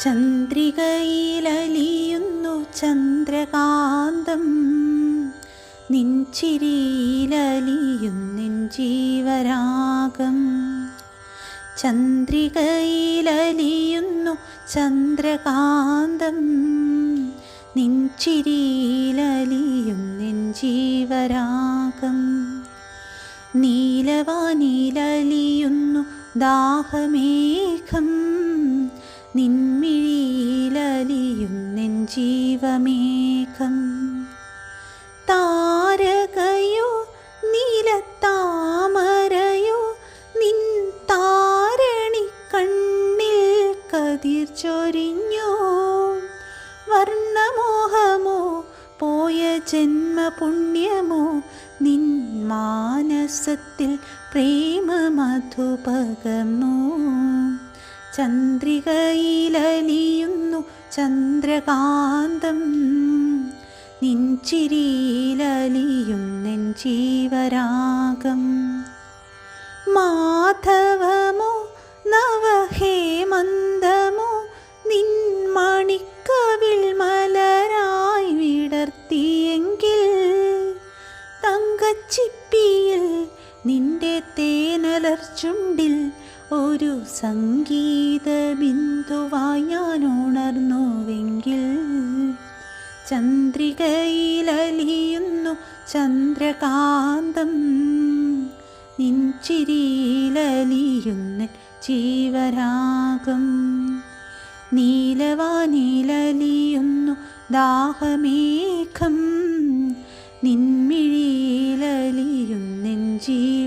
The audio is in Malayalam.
ചന്ദ്രികയിലലിയുന്നു ചന്ദ്രകാന്തം, നിൻ ചിരിയിലലിയുന്നെൻ ജീവരാഗം. ചന്ദ്രികയിലലിയുന്നു ചന്ദ്രകാന്തം, നിൻ ചിരിയിലലിയുന്നെൻ ജീവരാഗം. നീലവാനിലലിയുന്നു ദാഹമേഘം, നിൻമിഴിയിലലിയുന്നെൻ ജീവമേഘം. താരകയോ നീലത്താമരയോ നിൻ താരണിക്കണ്ണിൽ കതിർ ചൊരിഞ്ഞോ. വർണ്ണമോഹമോ പോയ ജന്മപുണ്യമോ നിൻ മാനസത്തിൽ പ്രേമമധു പകർന്നു. ചന്ദ്രികയിലലിയുന്നു ചന്ദ്രകാന്തം, നിൻ ചിരിയിലലിയുന്നെൻ ജീവരാഗം. മാധവമോ നവഹേമന്തമോ നിൻ മണിക്കവിൾ മലരായി വിടർത്തിയെങ്കിൽ, തങ്കച്ചിപ്പിയിൽ നിന്റെ തേനലർച്ചുണ്ടിൽ ഒരു സംഗീത ബിന്ദുവായി ഞാൻ ഉണർന്നുവെങ്കിൽ. ചന്ദ്രികയിലലിയുന്നു ചന്ദ്രകാന്തം, നിൻ ചിരിയിലലിയുന്നെൻ ജീവരാഗം. നീലവാനിലലിയുന്നു ദാഹമേഘം, നിൻമിഴിയിലലിയുന്നെൻ ജീവ